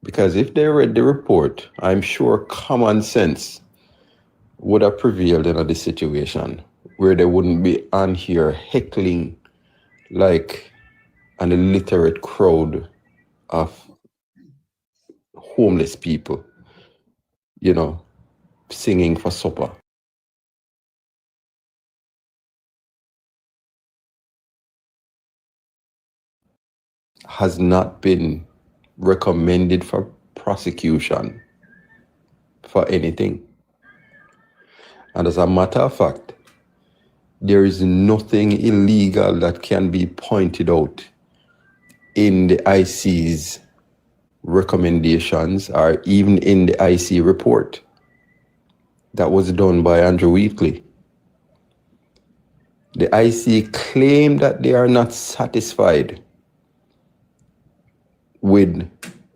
Because if they read the report, I'm sure common sense would have prevailed in this situation where they wouldn't be on here heckling like an illiterate crowd of homeless people, singing for supper. Has not been recommended for prosecution for anything. And as a matter of fact, there is nothing illegal that can be pointed out in the IC's recommendations or even in the IC report that was done by Andrew Wheatley. The IC claimed that they are not satisfied with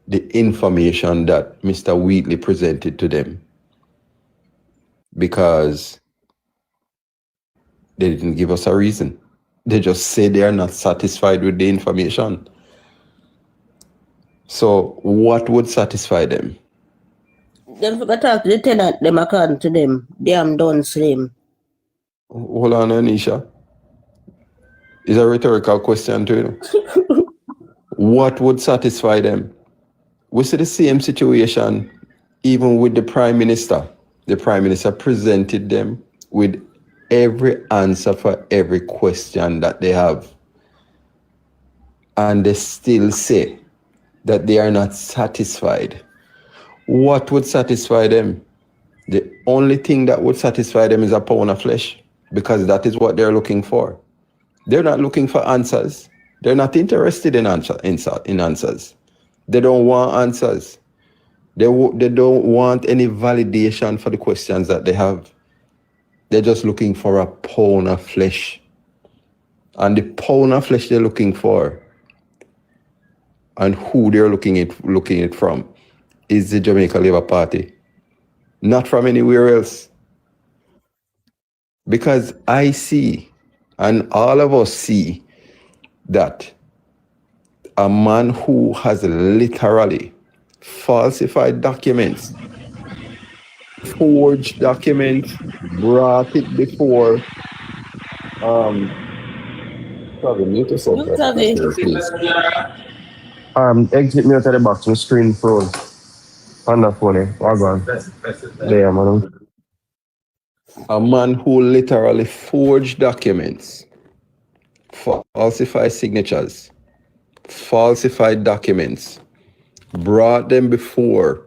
the information that Mr. Wheatley presented to them because they didn't give us a reason. They just say they are not satisfied with the information. So what would satisfy them? Them forgot to talk to the tenant, them according to them. Damn done slim. Hold on, Anisha. It's a rhetorical question to you. What would satisfy them? We see the same situation even with the Prime Minister. The Prime Minister presented them with every answer for every question that they have. And they still say that they are not satisfied. What would satisfy them? The only thing that would satisfy them is a pound of flesh, because that is what they're looking for. They're not looking for answers. They're not interested in answers. They don't want answers. They don't want any validation for the questions that they have. They're just looking for a pound of flesh. And the pound of flesh they're looking for and who they're looking it from is the Jamaica Labour Party. Not from anywhere else. Because I see, and all of us see, that a man who has literally falsified documents, forged documents, brought it before probably mute yourself. Exit me out of the box, my screen froze. On the phone, there, man. A man who literally forged documents, falsified signatures, falsified documents, brought them before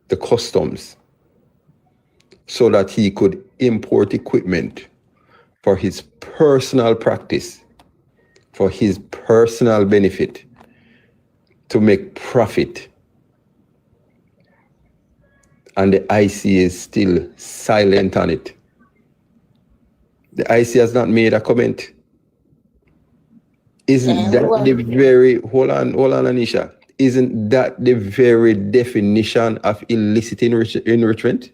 the customs so that he could import equipment for his personal practice, for his personal benefit, to make profit. And the IC is still silent on it. The IC has not made a comment. Isn't that the very, hold on, Anisha. Isn't that the very definition of illicit enrichment?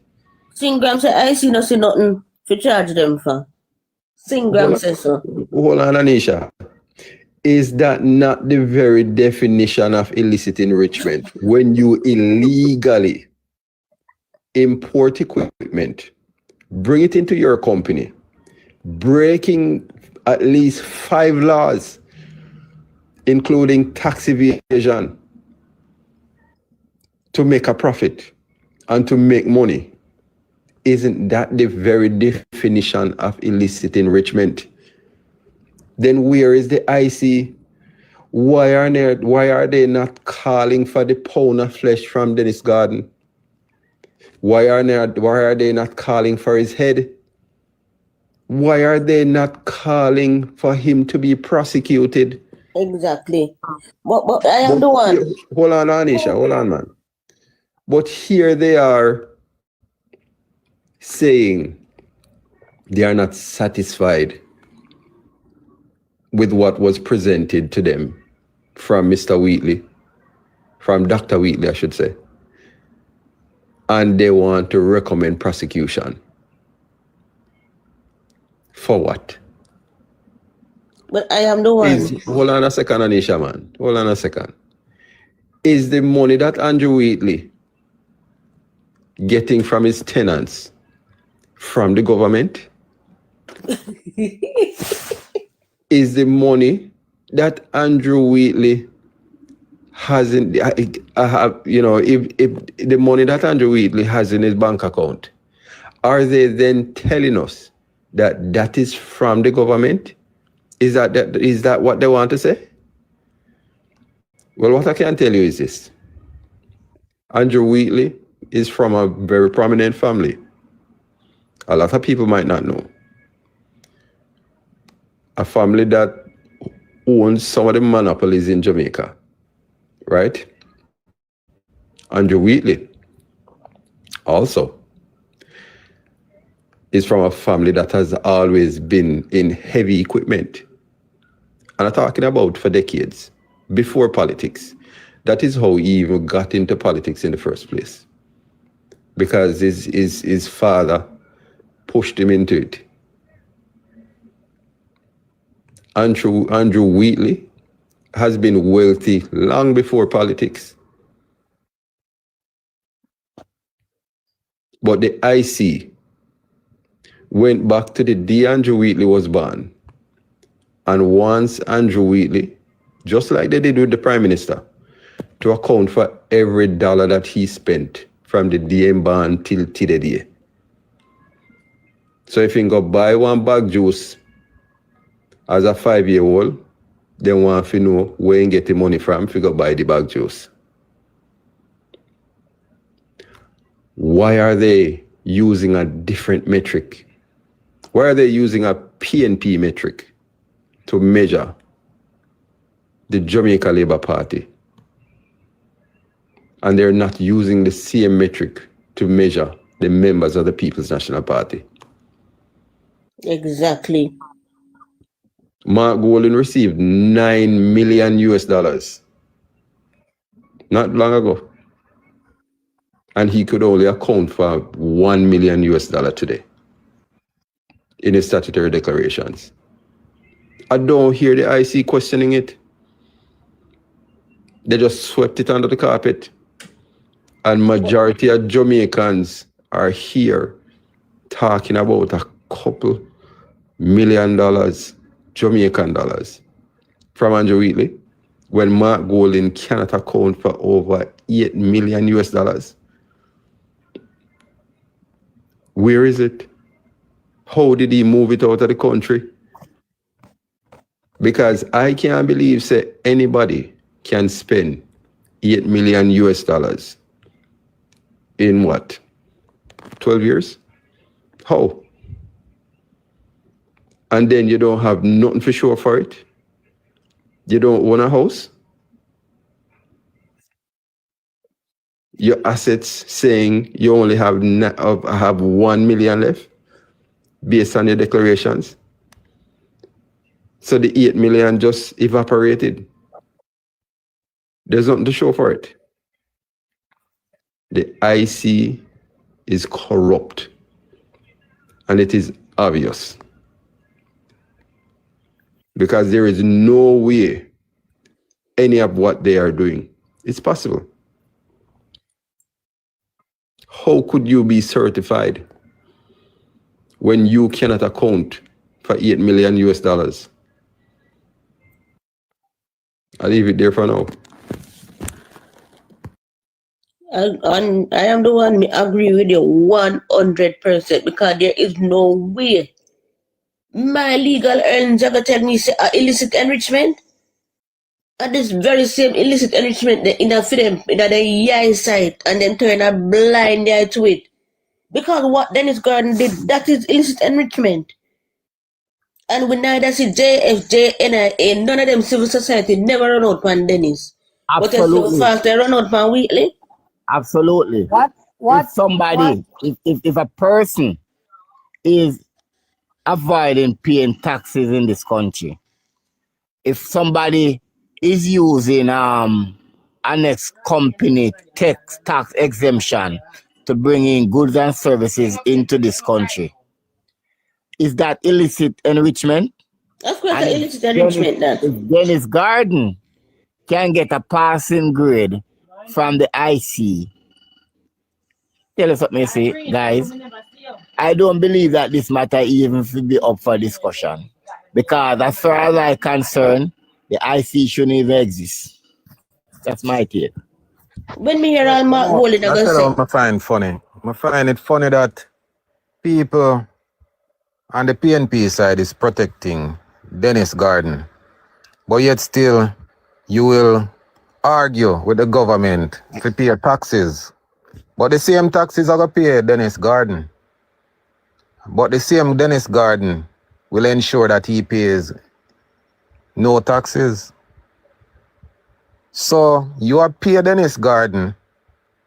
Singram say IC no see nothing to charge them for. Singram says so. Hold on, Anisha. Is that not the very definition of illicit enrichment? When you illegally import equipment, bring it into your company, breaking at least 5 laws, including tax evasion, to make a profit and to make money. Isn't that the very definition of illicit enrichment? Then where is the IC? Why are they not calling for the pound of flesh from Dennis Garden? Why are they not calling for his head? Why are they not calling for him to be prosecuted? Exactly. But I am the one. Hold on, Anisha. Hold on, man. But here they are saying they are not satisfied with what was presented to them from Mr. Wheatley, from Dr. Wheatley, I should say. And they want to recommend prosecution. For what? But I am the one. Hold on a second, Anisha, man. Hold on a second. Is the money that Andrew Wheatley getting from his tenants from the government? Is the money that Andrew Wheatley hasn't, if the money that Andrew Wheatley has in his bank account, are they then telling us that that is from the government? Is that what they want to say? Well, what I can tell you is this. Andrew Wheatley is from a very prominent family. A lot of people might not know. A family that owns some of the monopolies in Jamaica, right? Andrew Wheatley also is from a family that has always been in heavy equipment. And I'm talking about for decades, before politics. That is how he even got into politics in the first place. Because his father pushed him into it. Andrew Wheatley has been wealthy long before politics. But the IC went back to the day Andrew Wheatley was born. And once Andrew Wheatley, just like they did with the Prime Minister, to account for every dollar that he spent from the day born till the day. So if you go buy one bag juice as a 5-year-old, then want to know where you get the money from if you go buy the bag juice. Why are they using a different metric? Why are they using a PNP metric to measure the Jamaica Labour Party? And they're not using the same metric to measure the members of the People's National Party. Exactly. Mark Golden received $9 million not long ago. And he could only account for $1 million today in his statutory declarations. I don't hear the IC questioning it. They just swept it under the carpet. And majority of Jamaicans are here talking about a couple $1 million Jamaican dollars from Andrew Wheatley when Mark Golden cannot account for over $8 million. Where is it? How did he move it out of the country? Because I can't believe say anybody can spend $8 million in what? 12 years? How? And then you don't have nothing for sure for it? You don't own a house? Your assets saying you only have 1 million left based on your declarations? So the 8 million just evaporated. There's nothing to show for it. The IC is corrupt. And it is obvious. Because there is no way any of what they are doing is possible. How could you be certified when you cannot account for $8 million? I'll leave it there for now. I am the one who agree with you 100% because there is no way my legal earnings ever tell me say illicit enrichment. And this very same illicit enrichment they enough for them in the eye side and then turn a blind eye to it. Because what Dennis Gordon did, that is illicit enrichment. And we neither see JFJ, NIA, none of them civil society never run out on Dennis. Absolutely. But so fast they run out on Wheatley. Absolutely. What? If somebody, if a person is avoiding paying taxes in this country, if somebody is using annex company tax exemption to bring in goods and services into this country, is that illicit enrichment? Of course, And the illicit enrichment that. if Dennis Garden can get a passing grade from the IC, tell us what me say, guys. I don't believe that this matter even should be up for discussion. Because as far as I'm concerned, the IC shouldn't even exist. That's my take. When me hear all Mark Golding, I'm That's gonna say, what I find funny. I find it funny that people on the PNP side is protecting Dennis Garden, but yet still you will argue with the government to pay taxes. But the same taxes are going to pay Dennis Garden. But the same Dennis Garden will ensure that he pays no taxes. So you are pay Dennis Garden.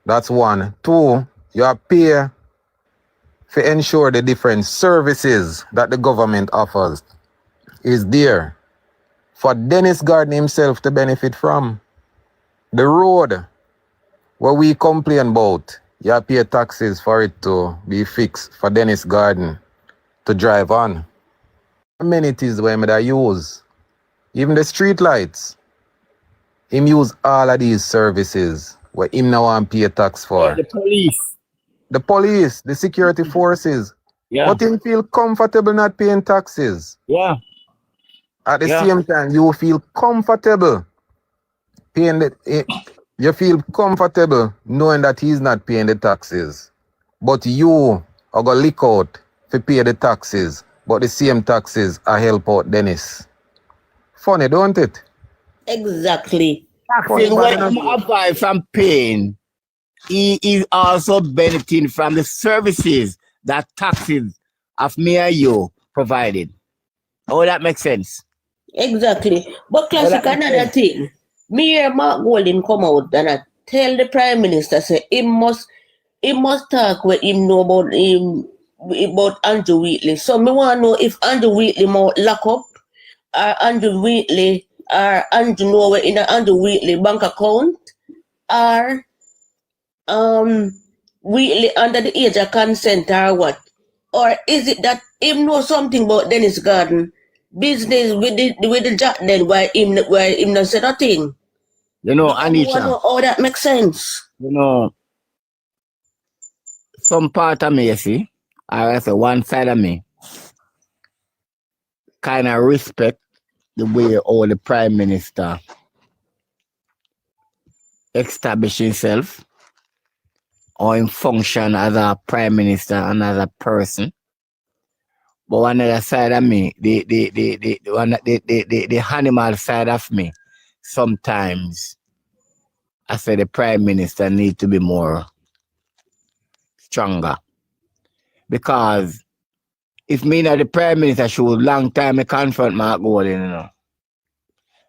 That's one. Two, you are pay to ensure the different services that the government offers is there for Dennis Garden himself to benefit from. The road where we complain about, you have to pay taxes for it to be fixed for Dennis Garden to drive on. Amenities where I use, even the street lights, him use all of these services where him now want to pay tax for. Yeah, the police, the security forces. Yeah. But him feel comfortable not paying taxes. Yeah. At the same time, you feel comfortable paying you feel comfortable knowing that he's not paying the taxes. But you are going to leak out to pay the taxes, but the same taxes are help out Dennis. Funny, don't it? exactly. Taxes when I'm avoid from paying, he is also benefiting from the services that taxes of me and you provided. Oh, that makes sense. Exactly. But classic that makes another sense. thing. Me hear Mark Golding come out and I tell the Prime Minister say he must talk with him know about Andrew Wheatley. So me want to know if Andrew Wheatley more lock up or Andrew Wheatley or Andrew know in an Andrew Wheatley bank account or Wheatley under the age of consent or what? Or is it that him know something about Dennis Garden business with the jack then why him not say nothing? You know, I want to know how that makes sense. You know, some part of me, you see, or I say one side of me, kind of respect the way all the Prime Minister establish himself or in function as a Prime Minister and as a person. But on the other side of me, the animal side of me, sometimes I say the Prime Minister need to be more stronger. Because if me not the Prime Minister should long time I confront Mark Golding, you know.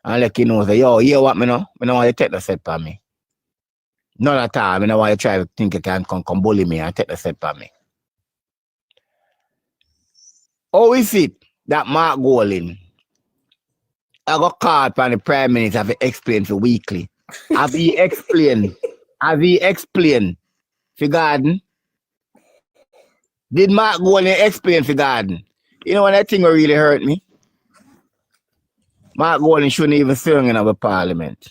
And let you know say, yo, hear what me know? Me don't want you to take the set for me. None at all. I don't want you to try to think you can come bully me and take the set for me. How is it that Mark Golding I got called by the Prime Minister to explain for weekly? Have he explained for Garden? Did Mark Golding explain for Garden? You know when that thing will really hurt me? Mark Golding shouldn't even sing in our parliament.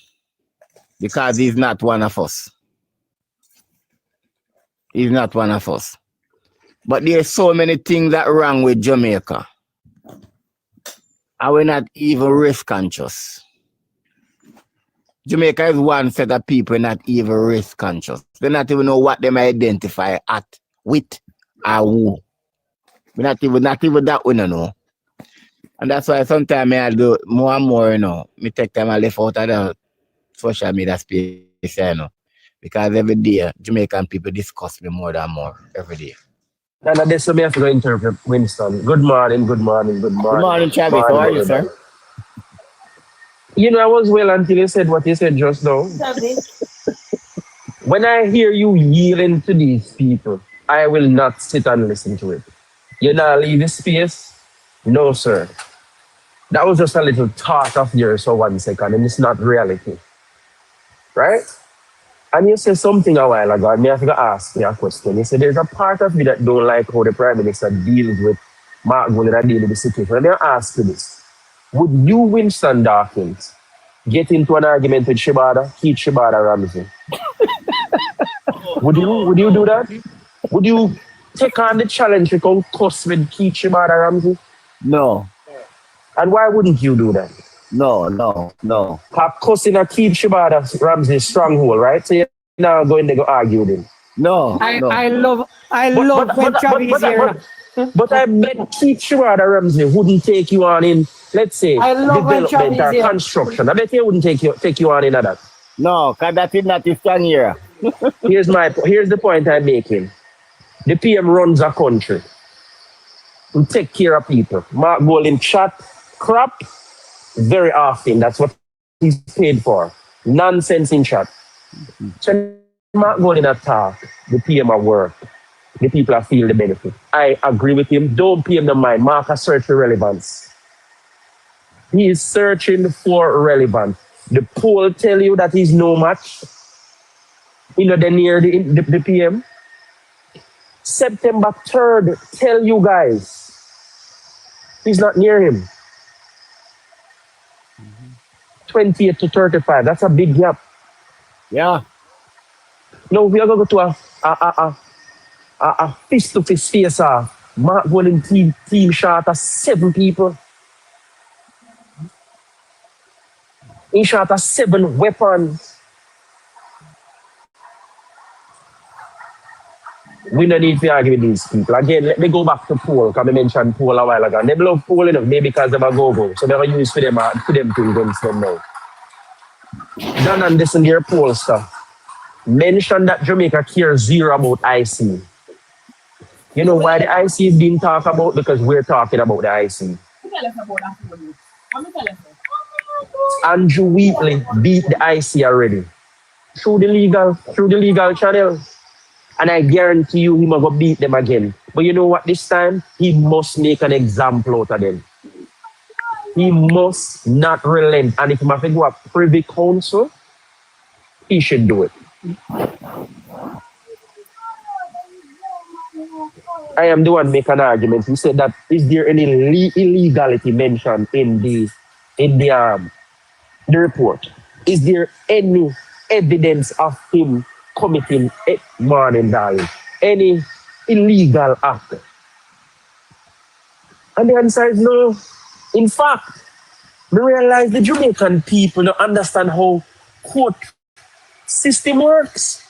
Because he's not one of us. He's not one of us. But there's so many things that are wrong with Jamaica. And we're not even race conscious. Jamaica is one set of people not even race conscious. They not even know what they may identify with or who. We not even that we don't know. And that's why sometimes I do more and more, you know. Me take time I left out of the social media space, you know. Because every day Jamaican people discuss me more than more every day. And that's what we have to go interpret Winston. Good morning. Good morning, Chavis. How are you, sir? You know, I was well until you said what you said just now. When I hear you yelling to these people, I will not sit and listen to it. You not leave the space? No, sir. That was just a little thought of yours for 1 second, and it's not reality. Right? And you said something a while ago, and I have to ask you a question. You said there's a part of me that don't like how the Prime Minister deals with Mark Golding and deals with the situation. Let me ask you this. Would you, Winston Dawkins, get into an argument with Keith Shibata Ramsey? Would you do that? Would you take on the challenge to come cuss with Keith Shibata Ramsey? No. And why wouldn't you do that? No. Have cussing a Keith Shibata Ramsey stronghold, right? So you're now going to go argue with him. No. I love when Travis is here. But I bet Keith Shibata Ramsey wouldn't take you on in, let's say, development or construction. I bet he wouldn't take you on in that. No, because that is not his strong here. Here's the point I'm making. The PM runs a country. We take care of people. Mark Golding chat crap very often. That's what he's paid for. Nonsense in chat. So Mark Golding attack, the PM at work. The people that feel the benefit. I agree with him. Don't pay him the mind. Mark a search for relevance. He is searching for relevance. The poll tell you that he's no match. You know, they're near the PM. September 3rd, tell you guys, he's not near him. 28 to 35, that's a big gap. Yeah. No, we are going to go to a face-to-face face off. Mark Golden team shot at 7 people. He shot at 7 weapons. We don't need to argue with these people. Again, let me go back to poll, because I mentioned poll a while ago. They love poll enough, maybe because they're a go-go. So they're use for them to against them now. Don't understand their poll stuff. Mention that Jamaica cares zero about IC. You know why the IC is being talked about? Because we're talking about the IC. Andrew Wheatley beat the IC already. Through the legal channel. And I guarantee you he must go beat them again. But you know what, this time, he must make an example out of them. He must not relent. And if he must go a privy council, he should do it. I am the one make an argument. He said that is there any illegality mentioned in the report? Is there any evidence of him committing morning darling, any illegal act? And the answer is no. In fact, we realize the Jamaican people don't understand how court system works.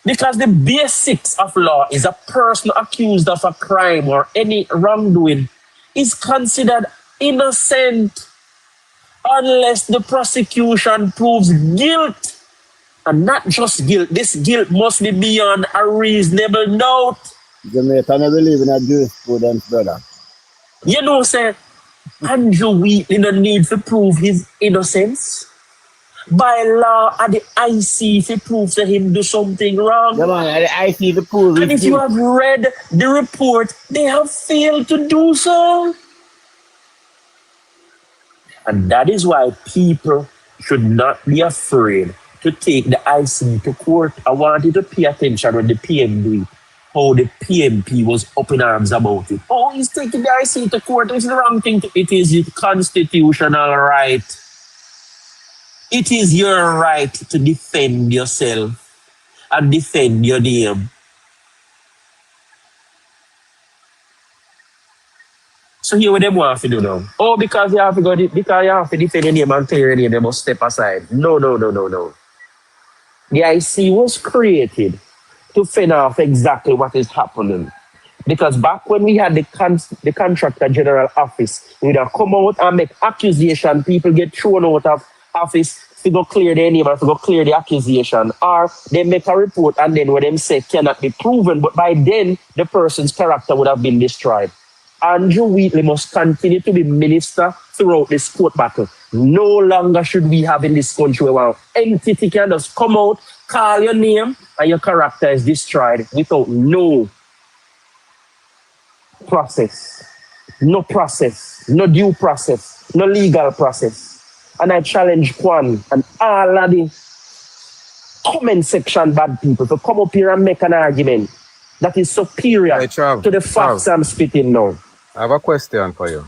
Because the basics of law is a person accused of a crime or any wrongdoing is considered innocent unless the prosecution proves guilt. And not just guilt. This guilt must be beyond a reasonable doubt. Jamaica never live in a jurisprudence, brother. You know, sir, Andrew Wheatley no need to prove his innocence. By law, at the IC, if he proves that him do something wrong. Yeah, man, at the IC, the prove. And if you have read the report, they have failed to do so. And that is why people should not be afraid to take the IC to court. I want you to pay attention when the PM do it. How the PMP was up in arms about it. Oh, he's taking the IC to court. It's the wrong thing. It is your constitutional right. It is your right to defend yourself and defend your name. So here what them want to do now. Oh, because you have to defend your name and clear your name, they must step aside. No. The IC was created to fend off exactly what is happening. Because back when we had the Contractor General Office, we would have come out and make accusation, people get thrown out of office to go clear their name and to go clear the accusation. Or they make a report and then what them say cannot be proven, but by then the person's character would have been destroyed. Andrew Wheatley must continue to be minister throughout this court battle. No longer should we have in this country where an entity can just come out, call your name, and your character is destroyed without no process, no due process, no legal process. And I challenge Kwan and all of the comment section bad people to come up here and make an argument that is superior to the facts I'm spitting now. I have a question for you.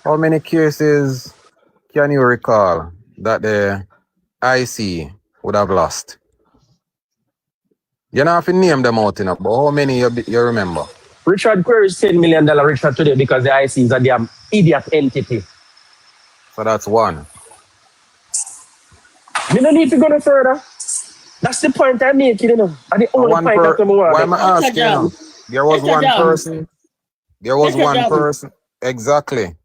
How many cases can you recall that the IC would have lost? You don't have to name them out, but how many you remember? Richard queries $10 million Richard today because the IC is a damn idiot entity. So that's one. We don't need to go no further. That's the point I'm making, you know. And the only point that I'm Why making. am I asking you? There was one person. There was one person. Exactly.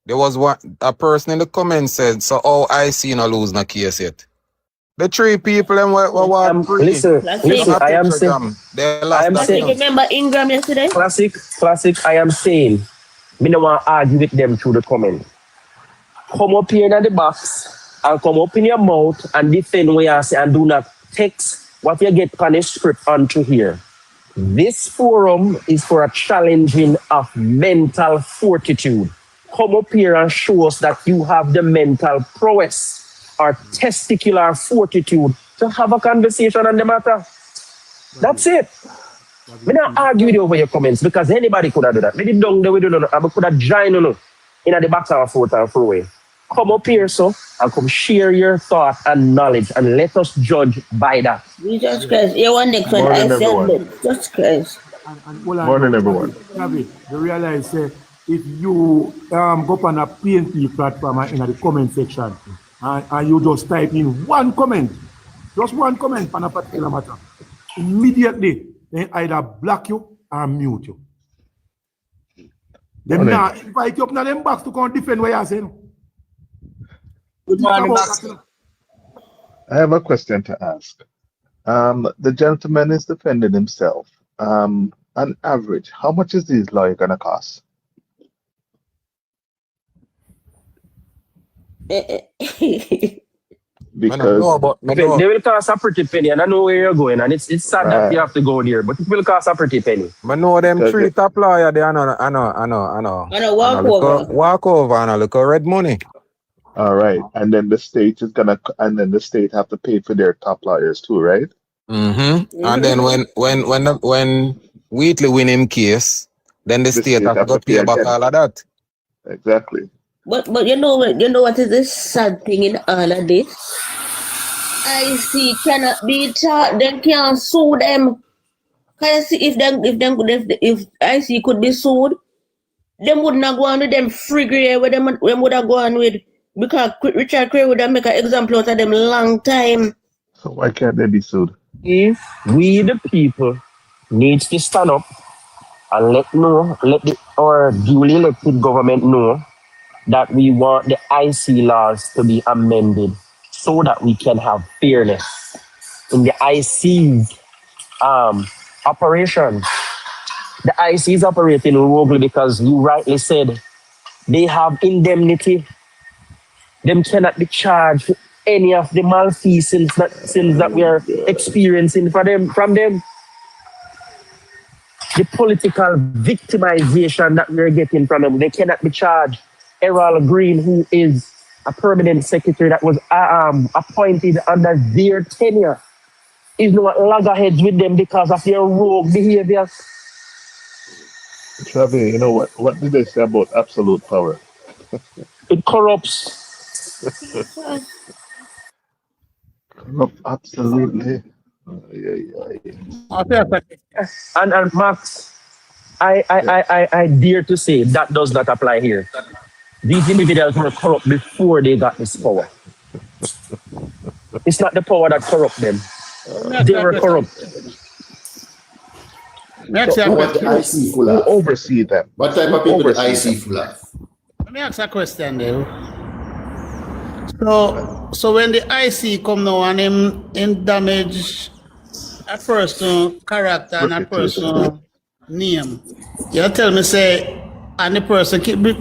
There was a person in the comments said, so how I see no lose no case yet. The three people them were free. Listen, I am saying. Remember Ingram yesterday? Classic. I am saying, me no want to argue with them through the comment. Come up here in the box and come up in your mouth and defend what you say and do not text what you get on the script onto here. This forum is for a challenging of mental fortitude. Come up here and show us that you have the mental prowess or testicular fortitude to have a conversation on the matter. That's it. We not argue with you over your comments because anybody could have done that. Maybe down there we don't know. I could have joined you in the back and forth and away. Come up here, so, and come share your thought and knowledge and let us judge by that. Jesus Christ. You want next one? I said, Jesus Christ. Morning, everyone. You realize if you go up on a PNP platform in the comment section and you just type in one comment, just one comment on a particular matter, immediately they either block you or mute you. They now invite you up in them box to come defend what you're saying. Good morning, Max. I have a question to ask. The gentleman is defending himself. On average, how much is these lawyers going to cost? Because they will cost a pretty penny, and I know where you're going, and it's sad that you have to go there, but it will cost a pretty penny. I know them three top lawyers, I know. Walk over and look at red money. All right, and then the state is the state have to pay for their top lawyers too, right? Mm-hmm. And then when Wheatley win him case, then the state have to pay back all of that. Exactly. But you know what is the sad thing in all of this? IC cannot be charged. They can't sue them. Can you see if IC could be sued, them would not go on with them free grade where them would have gone with. Because Richard Cray would have make an example out of them long time. So why can't they be sued? If we the people needs to stand up and let our duly elected government know that we want the IC laws to be amended so that we can have fairness in the IC operation. The IC is operating roguely because you rightly said they have indemnity. Them cannot be charged for any of the malfeasance that we are experiencing from them. The political victimization that we're getting from them, they cannot be charged. Errol Green, who is a permanent secretary that was appointed under their tenure, is no loggerheads with them because of their rogue behavior. Travi, you know what? What did they say about absolute power? It corrupts. Absolutely. And Max, I dare to say that does not apply here. These individuals were corrupt before they got this power. It's not the power that corrupt them. They were corrupt. What the IC full of? Who oversee them? What type of people the IC full of? Let me ask a question there. So when the IC come now and him damage a person character and a person name, you tell me say, and the person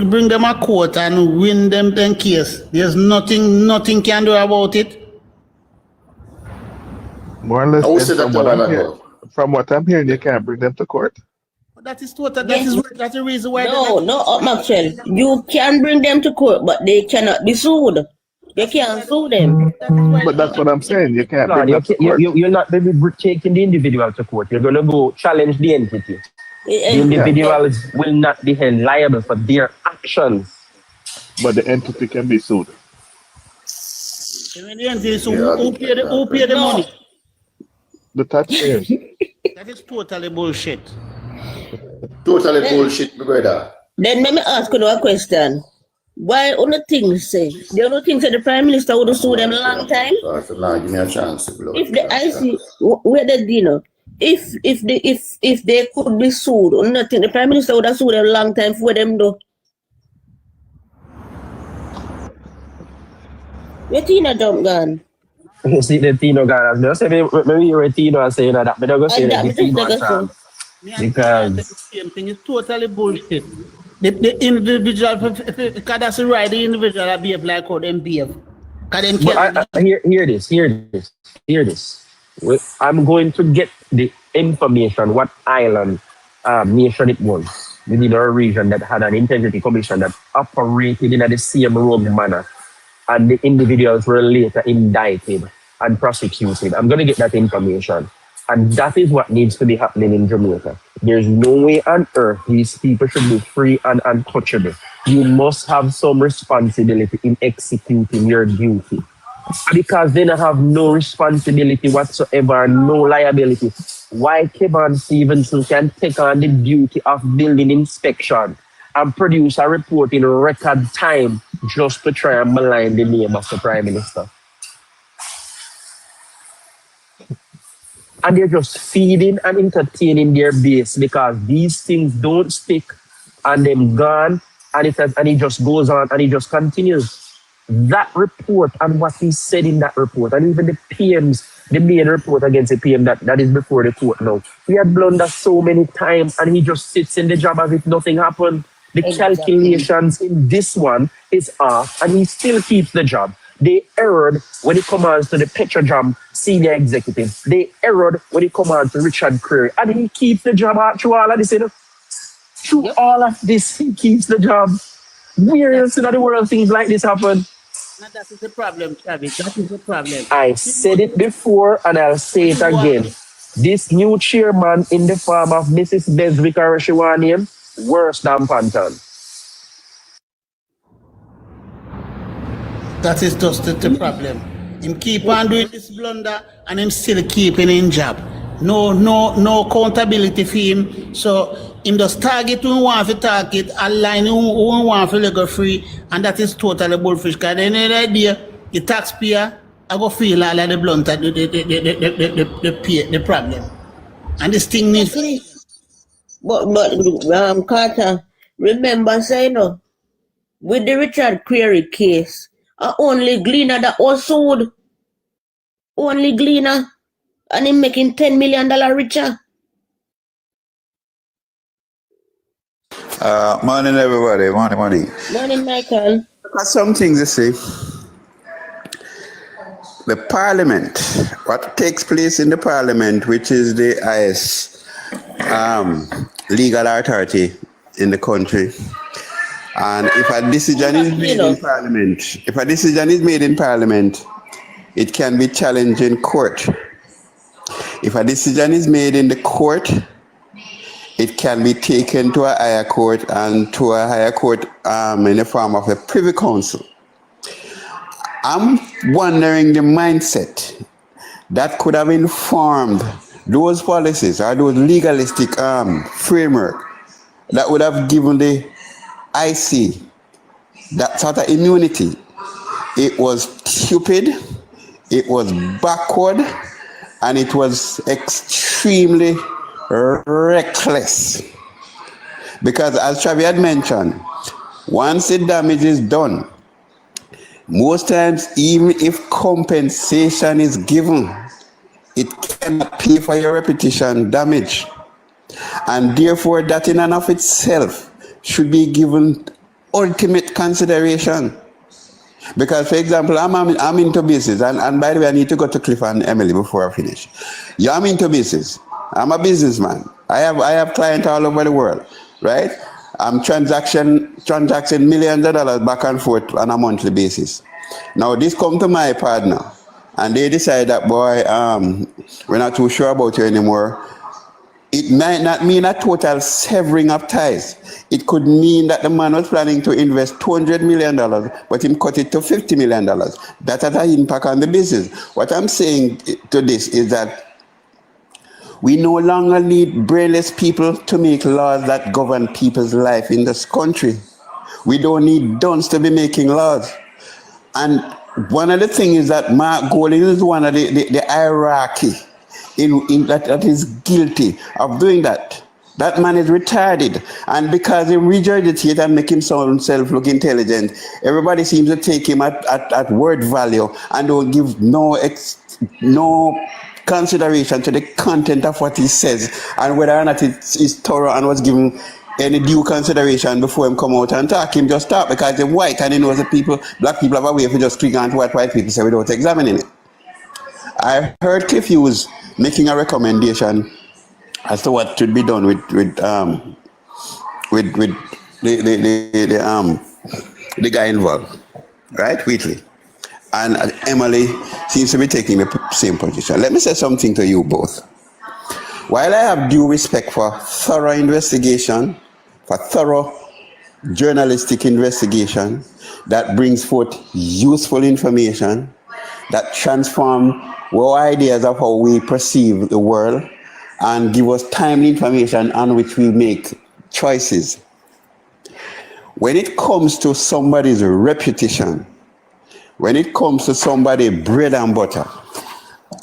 bring them a court and win them then case. There's nothing can do about it. More or less, from what I'm hearing, you can't bring them to court. That is total. That's the reason why. No, Maxwell. You can bring them to court, but they cannot be sued. You can't sue them. But that's what I'm saying. You can't bring them to court. You're not taking the individual to court. You're going to go challenge the entity. The individuals will not be held liable for their actions. but the entity can be sued. When the entity, so who pay the money? The taxpayers. That is totally bullshit. Totally bullshit, my brother. Then let me ask you a question. Why only things say? The only things that the Prime Minister would have sued them a long time? Give me a chance. If the IC, where they dinner, if they could be sued, or nothing, the Prime Minister would have sued them a long time for them though. Where Tina jump gone? You see the Tino gone. Just say maybe you're a Tino and saying that, but I'm going to say that Tino chance. Because the same thing is totally bullshit. The individual, because that's right, the individual that behave like how them behave. Hear this. I'm going to get the information, what island nation it was within our region that had an integrity commission that operated in the same rogue manner, and the individuals were later indicted and prosecuted. I'm going to get that information. And that is what needs to be happening in Jamaica. There's no way on earth these people should be free and untouchable. You must have some responsibility in executing your duty. Because they don't have no responsibility whatsoever, no liability. Why Kevin Stevenson can take on the duty of building inspection and produce a report in record time just to try and malign the name of the Prime Minister? And they're just feeding and entertaining their base because these things don't stick and them gone, and it just goes on and it just continues. That report and what he said in that report, and even the PM's, the main report against the PM that is before the court now, he had blundered so many times and he just sits in the job as if nothing happened. The calculations in this one is off and he still keeps the job. They erred when it comes to the Petrojam senior executive. They erred when it comes to Richard Curry. And he keeps the job through all of this. Through all of this, he keeps the job. Where else in the world things like this happen? Now that is the problem, Travis. That is the problem. I said it before and I'll say it again. This new chairman in the form of Mrs. Beswick or Shiwanium, worse than Panton. That is just the problem. Him keep on doing this blunder and him still keeping in job. No accountability for him. So him just target who want to target, align who want to go free, and that is totally bullfish. Because at the end of the day, the taxpayer I go feel all of the blunder, the problem. And this thing needs But Carter, remember saying no, with the Richard Query case, only Gleaner that was sold. Only Gleaner. And him making $10 million richer. Morning, everybody. Morning. Morning, Michael. Some things you see. The parliament, what takes place in the parliament, which is the highest legal authority in the country. And if a decision is made in parliament, it can be challenged in court. If a decision is made in the court, it can be taken to a higher court and to a higher court in the form of a privy council. I'm wondering the mindset that could have informed those policies or those legalistic framework that would have given the IC that sort of immunity. It was stupid, it was backward, and it was extremely reckless. Because as Travi had mentioned, once the damage is done, most times even if compensation is given, it cannot pay for your reputation damage. And therefore that in and of itself should be given ultimate consideration. Because, for example, I'm into business, and by the way, I need to go to Cliff and Emily before I finish. Yeah, I'm into business. I'm a businessman. I have clients all over the world, right? I'm transacting millions of dollars back and forth on a monthly basis. Now, this come to my partner, and they decide that, boy, we're not too sure about you anymore. It might not mean a total severing of ties. It could mean that the man was planning to invest $200 million, but he cut it to $50 million. That has an impact on the business. What I'm saying to this is that we no longer need brainless people to make laws that govern people's life in this country. We don't need dunce to be making laws. And one of the things is that Mark Golding is one of the hierarchy that is guilty of doing that. That man is retarded. And because he regurgitates and make himself look intelligent, everybody seems to take him at word value and don't give no consideration to the content of what he says and whether or not it is thorough and was given any due consideration before him come out and talk. Him just talk because he's white and he knows that black people have a way for just click on what white people say without examining it. I heard Cliff Hughes making a recommendation as to what should be done with the guy involved, right, Wheatley. And Emily seems to be taking the same position. Let me say something to you both. While I have due respect for thorough investigation, for thorough journalistic investigation that brings forth useful information, that transforms our ideas of how we perceive the world and give us timely information on which we make choices. When it comes to somebody's reputation, when it comes to somebody's bread and butter,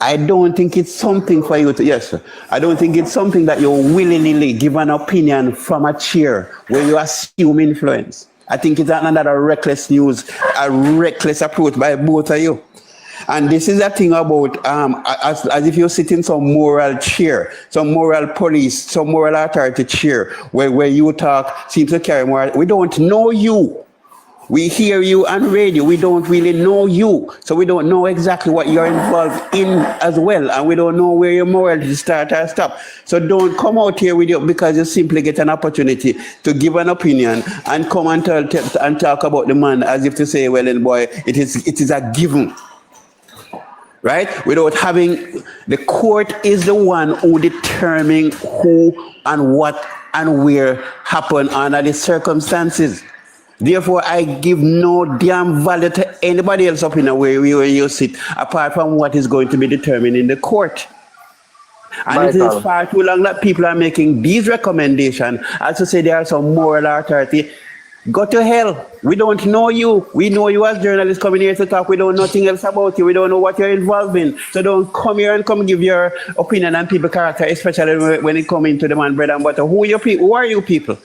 I don't think it's something for you to, yes, sir. I don't think it's something that you willingly give an opinion from a chair where you assume influence. I think it's another reckless news, a reckless approach by both of you. And this is a thing about, as if you sit in some moral chair, some moral police, some moral authority chair, where you talk, seems to carry moral. We don't know you. We hear you on radio. We don't really know you. So we don't know exactly what you're involved in as well. And we don't know where your morality start or stop. So don't come out here with you because you simply get an opportunity to give an opinion and come and talk about the man as if to say, well, then boy, it is a given. Right? Without having, the court is the one who determines who and what and where happen under the circumstances. Therefore, I give no damn value to anybody else's opinion where you sit, apart from what is going to be determined in the court. And Michael, it is far too long that people are making these recommendations as to say there are some moral authority. Go to hell. We don't know you. We know you as journalists coming here to talk. We don't know nothing else about you. We don't know what you're involved in. So don't come here and come give your opinion on people's character, especially when it comes into the man bread and butter. Who are you people?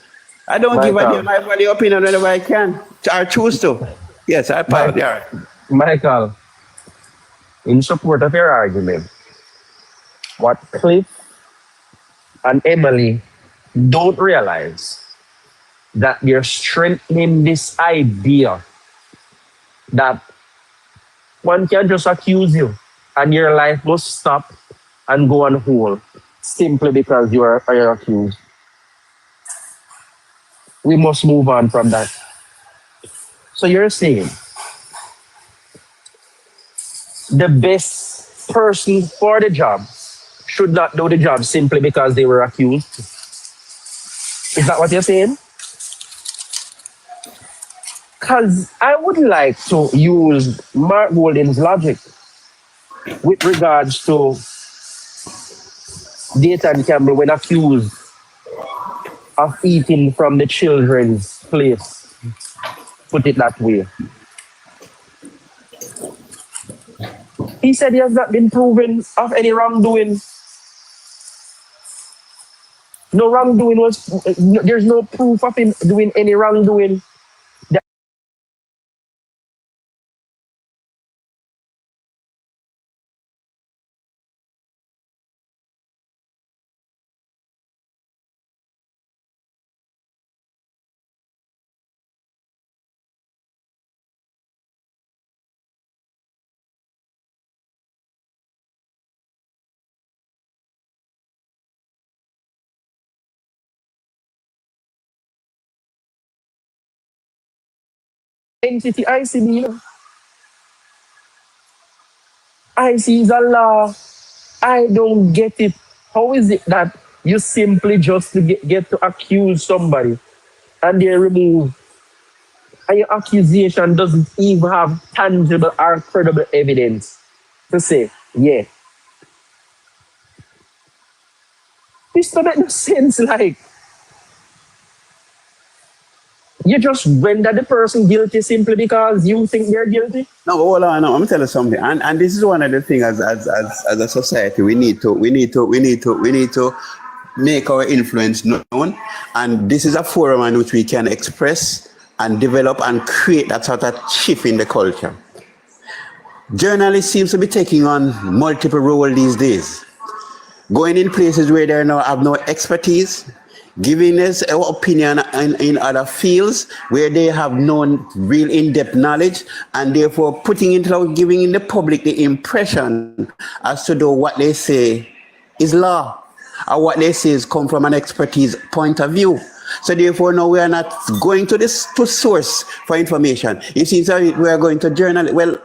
I don't Michael, give a damn. I value opinion whenever I can. I choose to. Yes, I part. Yeah. Michael, in support of your argument, what Cliff and Emily don't realize that you're strengthening this idea that one can just accuse you and your life must stop and go on hold simply because you're accused. We must move on from that. So you're saying the best person for the job should not do the job simply because they were accused? Is that what you're saying? Because I would like to use Mark Golding's logic with regards to Dayton Campbell when accused of eating from the children's place. Put it that way. He said he has not been proven of any wrongdoing. No wrongdoing was, there's no proof of him doing any wrongdoing. Entity ICB. IC is a law. I don't get it. How is it that You simply just to get to accuse somebody and they remove. And your accusation doesn't even have tangible or credible evidence to say, yeah. This doesn't make no sense, like. You just render the person guilty simply because you think they're guilty? No, hold on, no, I'm telling you something. And this is one of the things as a society we need to make our influence known. And this is a forum in which we can express and develop and create that sort of shift in the culture. Journalists seems to be taking on multiple roles these days. Going in places where they have no expertise, giving us our opinion in other fields where they have no real in-depth knowledge, and therefore giving in the public the impression as to though what they say is law, or what they say is come from an expertise point of view. So therefore now we are not going to source for information. It seems that we are going to journal. Well,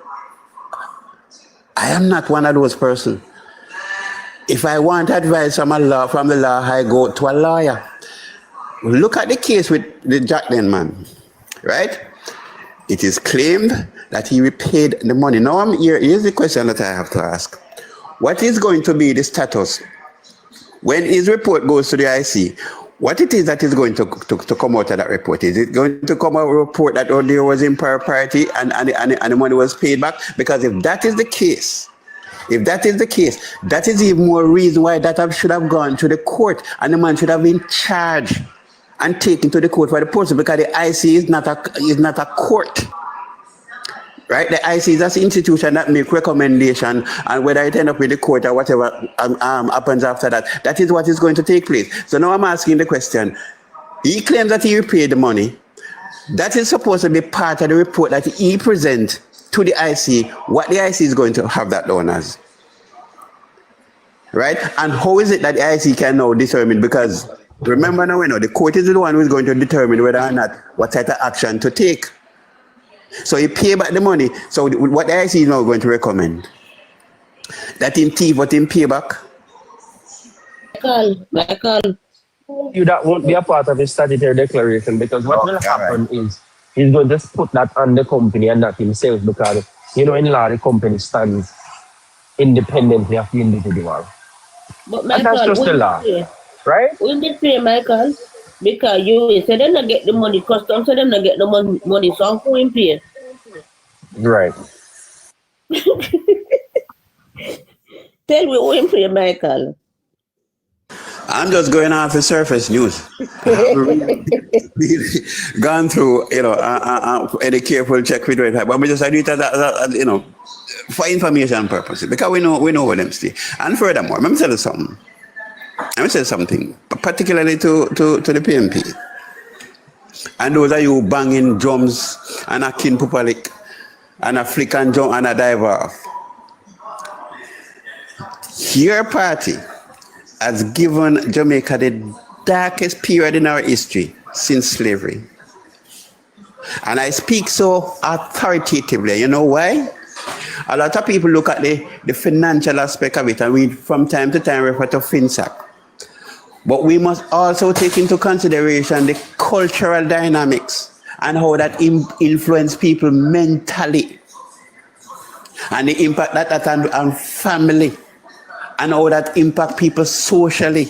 I am not one of those persons. If I want advice from the law, I go to a lawyer. Look at the case with the Jacqueline man, right? It is claimed that he repaid the money. Now here's the question that I have to ask. What is going to be the status when his report goes to the IC? What it is that is going to come out of that report? Is it going to come out a report that there was impropriety and the money was paid back? Because if that is the case, that is even more reason why that should have gone to the court and the man should have been charged and taken to the court for the person, because the IC is not a court. Right? The IC is an institution that make recommendation, and whether it end up with the court or whatever happens after that, that is what is going to take place. So now I'm asking the question. He claims that he repaid the money. That is supposed to be part of the report that he presents to the IC, what the IC is going to have that done as. Right? And how is it that the IC can now determine? Because remember now, the court is the one who is going to determine whether or not what type of action to take. So he pay back the money. So what the IC is now going to recommend? That him thief, but him pay back? Michael. You that won't be a part of his statutory declaration, because what will happen is he's going to put that on the company and not himself, because, in law, the company stands independently of the individual. But Michael, and that's just the law, right? We did pay, Michael, because you said them not get the money, customs said them not get the money, so who in pay? Right. Tell me who in pay, Michael. I'm just going off the surface news. Really gone through, any careful check with it. But we just do it as for information purposes, because we know what them stay. And furthermore, let me tell you something, particularly to the PMP. And those are you banging drums and a kin pupalik and a flick and jump and a dive off. Your party has given Jamaica the darkest period in our history since slavery. And I speak so authoritatively. You know why? A lot of people look at the financial aspect of it, and we from time to time refer to FinSac. But we must also take into consideration the cultural dynamics and how that influence people mentally, and the impact that on family, and how that impact people socially,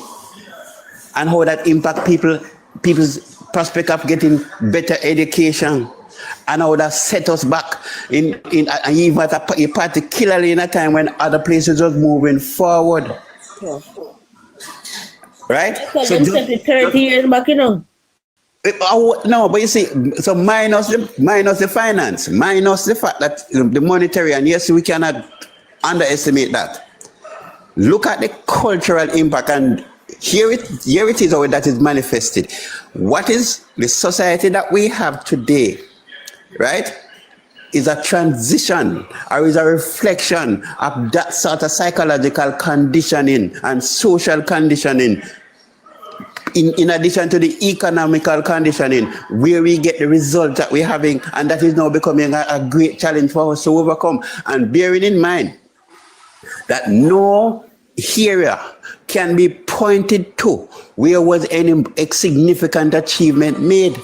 and how that impact people's prospect of getting better education, and how that set us back in even particularly in a time when other places was moving forward. Yeah. Right? So just 30 years back, No, but you see, so minus the finance, minus the fact that the monetary, and yes, we cannot underestimate that. Look at the cultural impact, and here it is how that is manifested. What is the society that we have today, right, is a transition, or is a reflection of that sort of psychological conditioning and social conditioning, in addition to the economical conditioning, where we get the result that we're having, and that is now becoming a great challenge for us to overcome. And bearing in mind that no area can be pointed to where was any significant achievement made.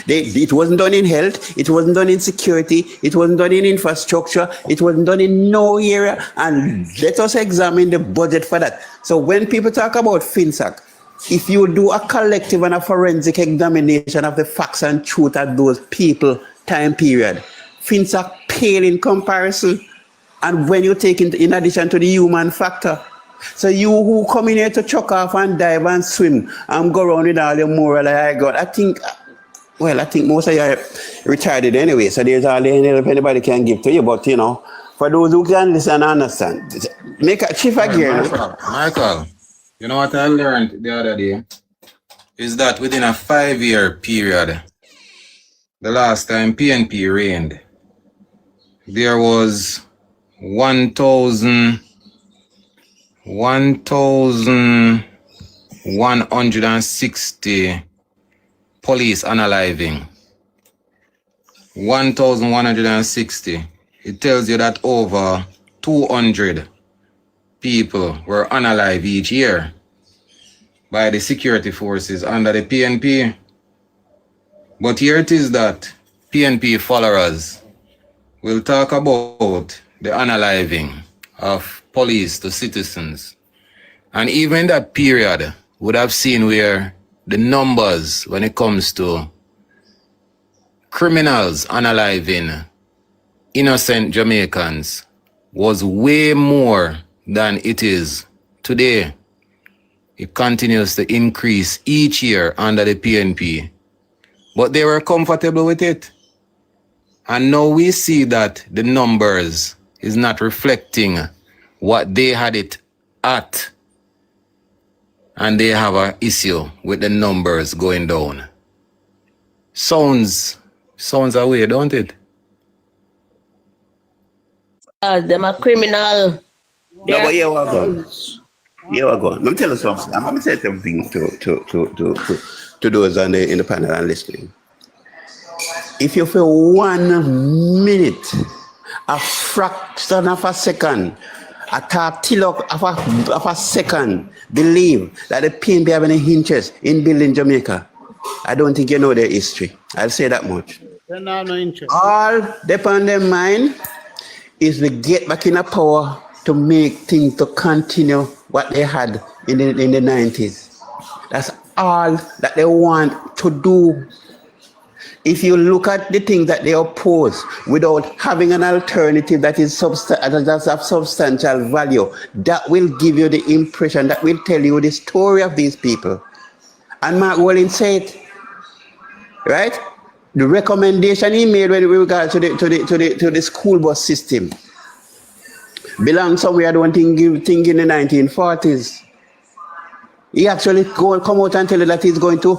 It wasn't done in health, it wasn't done in security, it wasn't done in infrastructure, it wasn't done in no area, and let us examine the budget for that. So when people talk about FinSac, if you do a collective and a forensic examination of the facts and truth at those people time period, FinSac pale in comparison. And when you take in addition to the human factor, so you who come in here to chuck off and dive and swim and go around with all your moral I got, I think most of you are retarded anyway, so there's all the help anybody can give to you, but you know, for those who can listen and understand, make a chief again. Michael, you know what I learned the other day? Is that within a 5-year period, the last time PNP reigned, there was 1,160 police unaliving. 1,160. It tells you that over 200 people were unalive each year by the security forces under the PNP. But here it is that PNP followers will talk about the unaliving of police to citizens. And even that period would have seen where the numbers when it comes to criminals unaliving innocent Jamaicans was way more than it is today. It continues to increase each year under the PNP. But they were comfortable with it. And now we see that the numbers is not reflecting what they had it at. And they have an issue with the numbers going down. Sounds away, don't it? Them a criminal. No, but here we go. Let me tell you something. I'm going to say something to those in the panel and listening. If you for 1 minute, a fraction of a second, a tortilla of a second, believe that the PNP have any interest in building Jamaica, I don't think you know their history. I'll say that much. They don't have no interest. All depend their mind is to get back in a power to make things to continue what they had in the 90s. That's all that they want to do. If you look at the things that they oppose without having an alternative that is of substantial value, that will give you the impression, that will tell you the story of these people. And Mark Walling said, right? The recommendation he made with regard to the school bus system belongs somewhere, I don't think in the 1940s. He actually come out and tell you that he's going to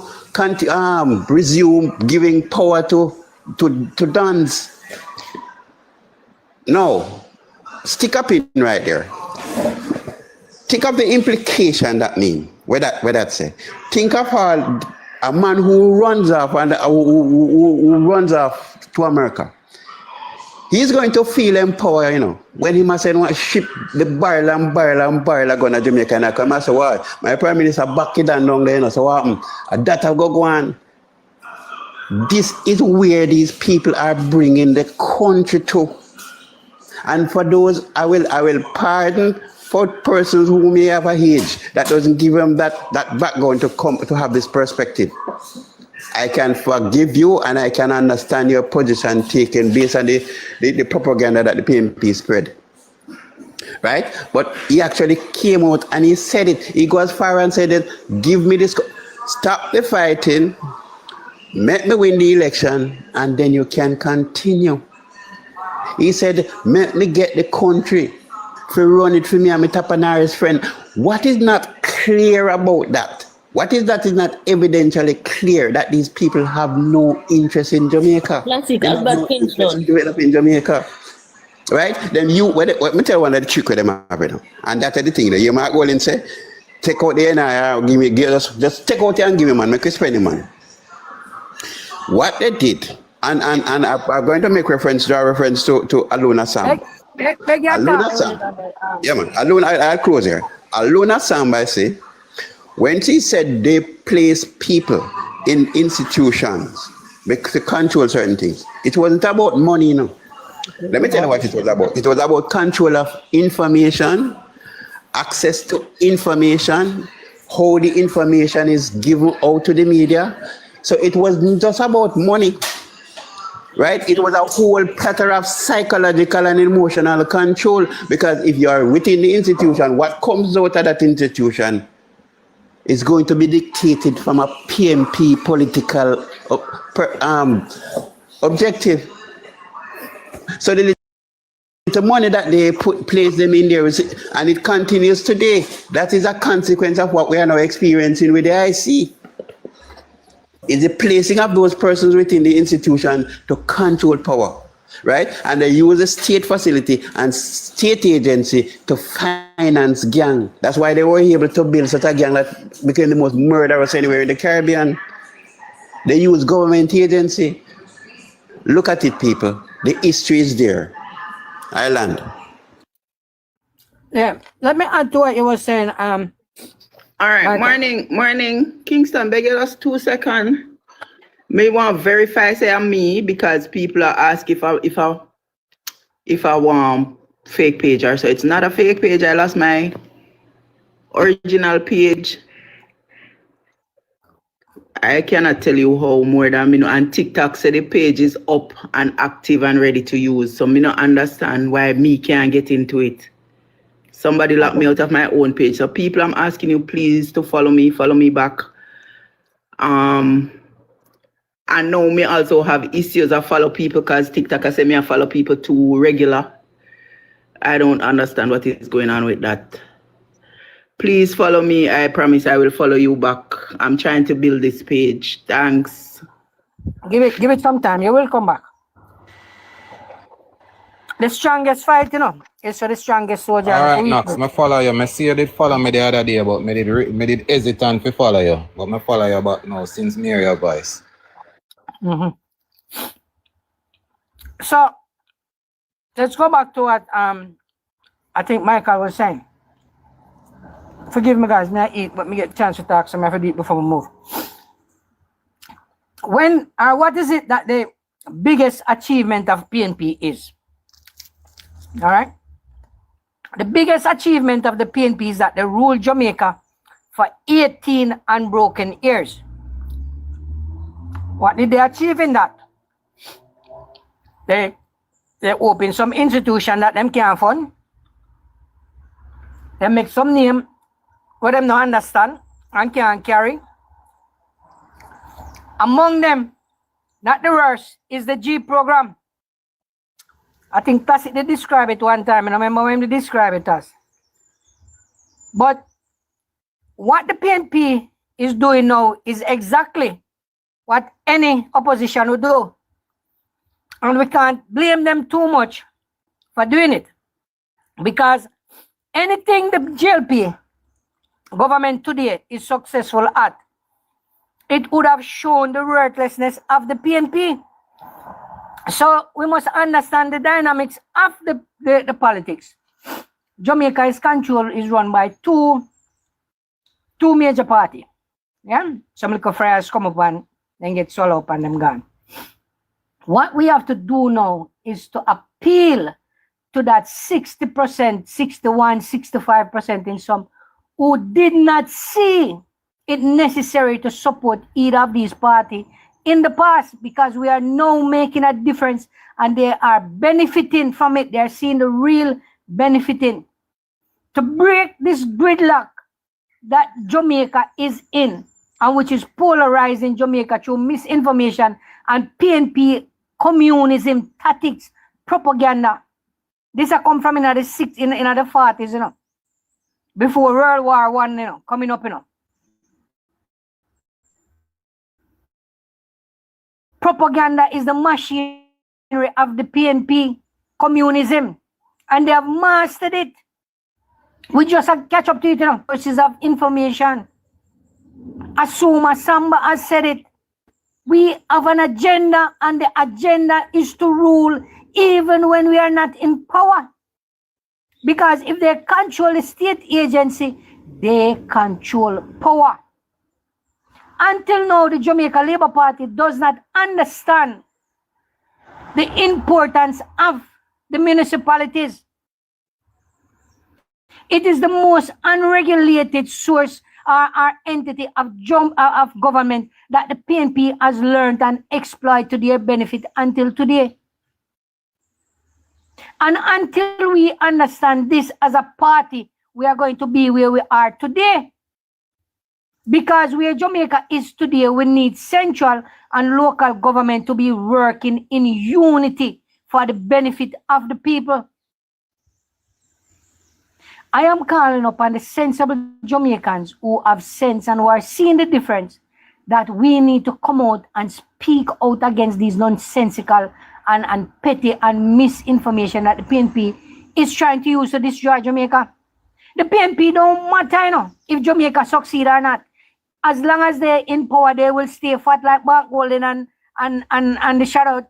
resume giving power to dons. No, stick up in right there. Think of the implication that mean. Where that say? Think of how a man who runs off and who runs off to America. He's going to feel empowered, you know, when he must say, ship the barrel are going to Jamaica. And I come and say, what? My prime minister back it down there, you know, so what happened? That have go on. This is where these people are bringing the country to. And for those, I will pardon for persons who may have a age that doesn't give them that background to have this perspective. I can forgive you and I can understand your position taken based on the propaganda that the PNP spread. Right? But he actually came out and he said it. He goes far and said that, give me this, stop the fighting, make me win the election, and then you can continue. He said, make me get the country to run it for me and my Tapanari's friend. What is not clear about that? What is that is not evidentially clear that these people have no interest in Jamaica? Classic Albert Kingston. Develop in Jamaica. Right? Then let me tell you one of the trick with them have, you know. And that's the thing that you might go and say, take out the NIR, just take out it and give me man, make you spend the money. What they did, and I'm going to make reference to Aluna Sam. Aluna Sam. Yeah man, Aluna, I'll close here. Alona Samba say, when she said they place people in institutions to control certain things, it wasn't about money, no. Let me tell you what it was about. It was about control of information, access to information, how the information is given out to the media. So it wasn't just about money, right? It was a whole plethora of psychological and emotional control, because if you are within the institution, what comes out of that institution is going to be dictated from a PMP political objective. So the money that they place them in there, and it continues today. That is a consequence of what we are now experiencing with the IC. Is the placing of those persons within the institution to control power, right? And they use the state facility and state agency to finance gang. That's why they were able to build such a gang that became the most murderous anywhere in the Caribbean. They use government agency. Look at it, people. The history is there. Island. Yeah, let me add to what you were saying. All right, morning. Kingston, beg you just 2 seconds. May want to verify say I'm me, because people are asking if I want fake page, or so it's not a fake page. I lost my original page. I cannot tell you how more than me know. And TikTok said the page is up and active and ready to use. So me not understand why me can't get into it. Somebody locked me out of my own page. So people, I'm asking you please to follow me back. I know me also have issues. I follow people because TikTok I say me I follow people too regular. I don't understand what is going on with that. Please follow me. I promise I will follow you back. I'm trying to build this page. Thanks. Give it some time. You will come back. The strongest fight, is for the strongest soldier. All right, Knox, I follow you. I see you did follow me the other day, but me did hesitant to follow you. But I follow you back now since me hear your voice. So let's go back to what I think Michael was saying. Forgive me, guys. May I eat, but me get a chance to talk, so I have to eat before we move. What is it that the biggest achievement of PNP is? All right. The biggest achievement of the PNP is that they ruled Jamaica for 18 unbroken years. What did they achieve in that? They opened some institution that them can't fund. They make some name where them not understand and can't carry. Among them, not the worst, is the G program. I think Tacit they describe it one time, and I remember when they describe it as. But what the PNP is doing now is exactly what any opposition would do. And we can't blame them too much for doing it. Because anything the JLP government today is successful at, it would have shown the worthlessness of the PNP. So we must understand the dynamics of the politics. Jamaica's control is run by two major parties. Yeah? Some little friars come up and then get swallowed up and them gone. What we have to do now is to appeal to that 60%, 61, 65% in some who did not see it necessary to support either of these parties in the past, because we are now making a difference and they are benefiting from it. They are seeing the real benefiting. To break this gridlock that Jamaica is in, and which is polarizing Jamaica through misinformation and PNP communism tactics, propaganda. This has come from in the 40s, before World War I, coming up, Propaganda is the machinery of the PNP communism, and they have mastered it. We just have to catch up to it, sources of information. Asuma Samba has said it. We have an agenda, and the agenda is to rule even when we are not in power. Because if they control the state agency, they control power. Until now, the Jamaica Labour Party does not understand the importance of the municipalities. It is the most unregulated source or entity of government that the PNP has learned and exploit to their benefit until today. And until we understand this as a party, we are going to be where we are today. Because where Jamaica is today, we need central and local government to be working in unity for the benefit of the people. I am calling upon the sensible Jamaicans who have sense and who are seeing the difference that we need to come out and speak out against these nonsensical and petty and misinformation that the PNP is trying to use to destroy Jamaica. The PNP don't matter, you know, if Jamaica succeed or not. As long as they're in power, they will stay fat like Mark Golden and the shadow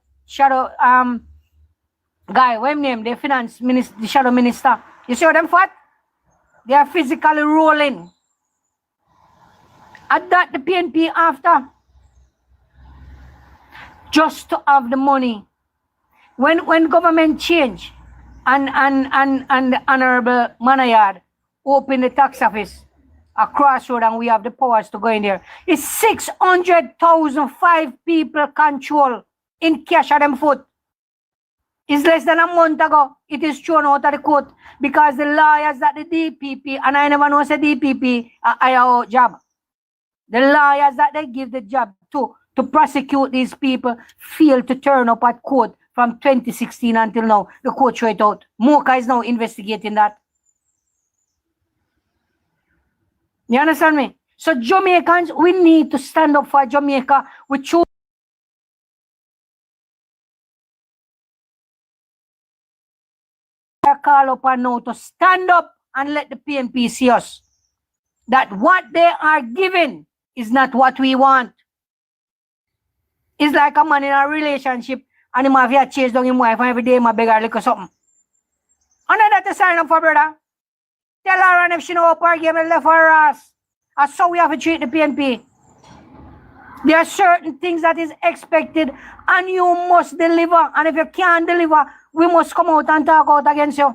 guy, what his name? The finance minister, the shadow minister. You see them fat? They are physically rolling. At that, the PNP after, just to have the money. When government change and the Honorable Manayard open the tax office across road and we have the powers to go in there, it's 600,000 people control in cash at them foot. It's less than a month ago. It is thrown out of the court because the lawyers that the DPP, and I never know say DPP a job. The lawyers that they give the job to prosecute these people fail to turn up at court from 2016 until now. The court threw it out. Mocha is now investigating that. You understand me? So Jamaicans, we need to stand up for Jamaica. We choose call upon now to stand up and let the PNP see us. That what they are giving is not what we want. It's like a man in a relationship and he might have chased down his wife and every day he might beg her look or something. And then that's a sign up for brother. Tell her and if she know up her game and left her ass. That's how we have to treat the PNP. There are certain things that is expected and you must deliver. And if you can't deliver, we must come out and talk out against you.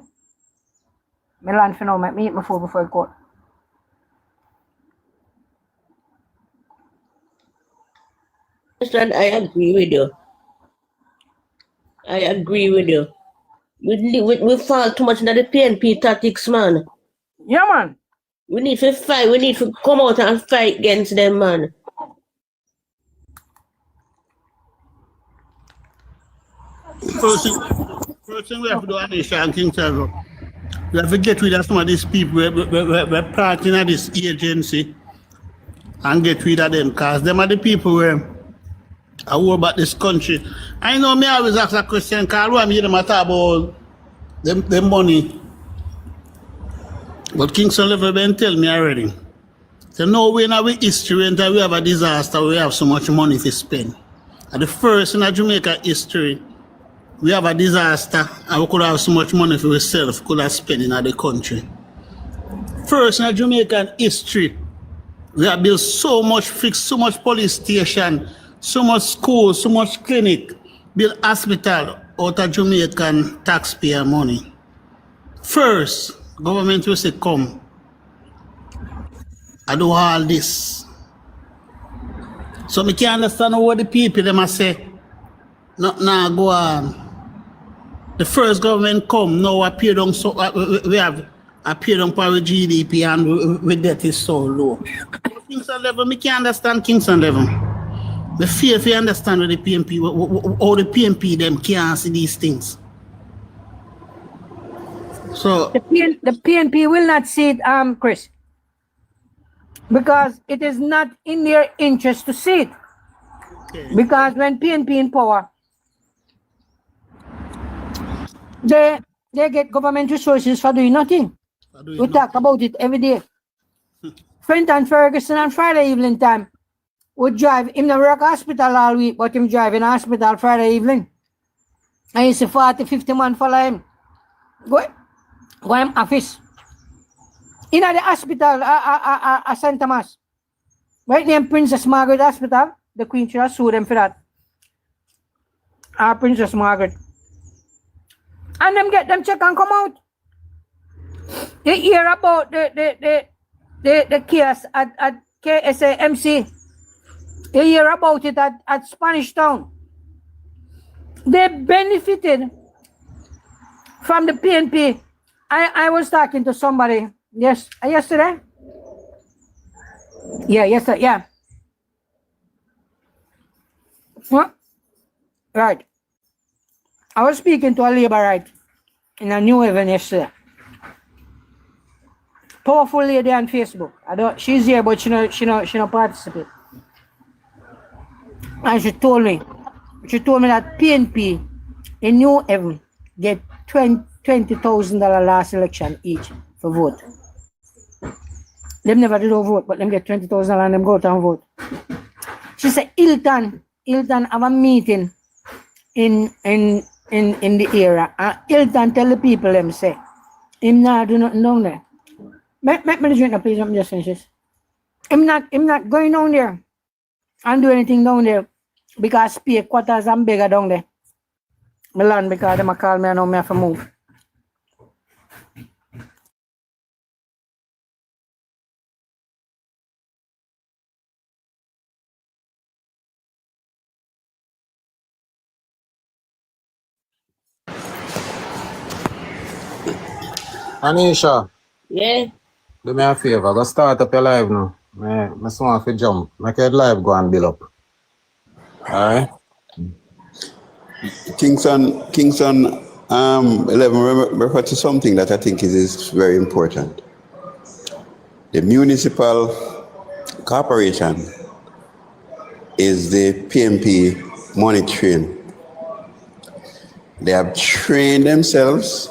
Milan, for now, me eat my food before I go. I agree with you. I agree with you. We fall too much into the PNP tactics, man. Yeah, man. We need to fight. We need to come out and fight against them, man. First thing we have to do, Anisha and King Saga, we have to get rid of some of these people we're parting at this agency and get rid of them because them are the people where I worry about this country. I know me always ask a question because I'm hearing them talk about them money. But Kingston Level been tell me already. So no way in our history until we have a disaster, we have so much money to spend. And the first in a Jamaica history, we have a disaster and we could have so much money for ourselves, could have spent in the country. First in a Jamaican history, we have built so much fixed, so much police station, so much school, so much clinic, built hospital out of Jamaican taxpayer money. First, government will say, come, I do all this. So I can't understand what the people they must say, nah, go on. The first government come, now appear on so we have appeared on power GDP and with debt is so low. Kingston Level, I can't understand Kingston Level. The fear if you understand what the PNP, how the PNP them can't see these things. So the PNP will not see it, Chris, because it is not in their interest to see it. Okay. Because when PNP in power, they get government resources for doing nothing. We talk about it every day. Fenton Ferguson on Friday evening time would drive him to work hospital all week, but him driving hospital Friday evening. And you see 40, 50 man follow him. Go One office. In the hospital, St. Thomas. Right name Princess Margaret Hospital. The Queen should have sued them for that. Princess Margaret. And them get them check and come out. They hear about the case at KSAMC. They hear about it at Spanish Town. They benefited from the PNP. I was talking to somebody yesterday. Yeah, yesterday, yeah. What? Right. I was speaking to a labourite in a New Haven yesterday. Powerful lady on Facebook. She's here, but she no participate. And she told me that PNP in New Haven get $20,000 last election each for vote. Them never did no vote, but them get $20,000 and them go out and vote. She said Hilton have a meeting in the area, and Hilton tell the people them say him not do nothing down there. Make me drink now, please. Let me just finish this. Him not going down there and do anything down there because pay quarters and bigger down there. My land because them a call me and now me have to move. Anisha, Yeah. do me a favor. Go start up your live now. I just want to jump. Make your live go and build up. Alright? Kingston 11 refer to something that I think is very important. The municipal corporation is the PMP monitoring. They have trained themselves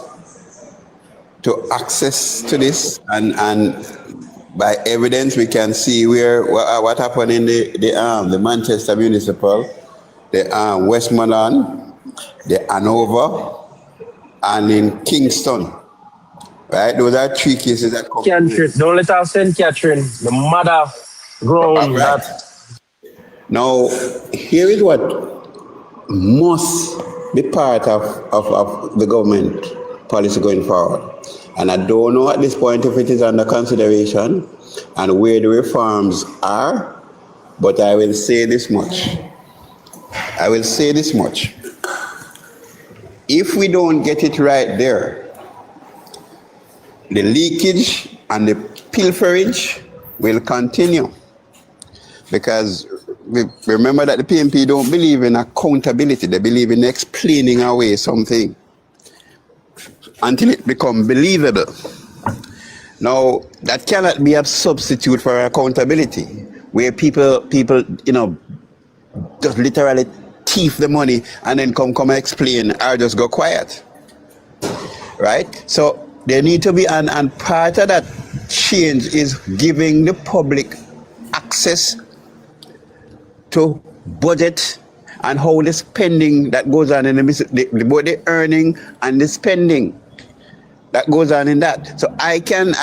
to access to this, and by evidence we can see what happened in the Manchester Municipal, the Westmoreland, the Hanover, and in Kingston. Right, those are three cases that come. Catherine, don't let us send Catherine, the mother grown right. Now, here is what must be part of the government policy going forward. And I don't know at this point if it is under consideration and where the reforms are, but I will say this much. If we don't get it right there, the leakage and the pilferage will continue. Because remember that the PMP don't believe in accountability, they believe in explaining away something until it becomes believable. Now, that cannot be a substitute for accountability, where people, just literally thief the money and then come and explain or just go quiet, right? So there need to be, and part of that change is giving the public access to budget and how the spending that goes on in both the earning and the spending that goes on in that. So I can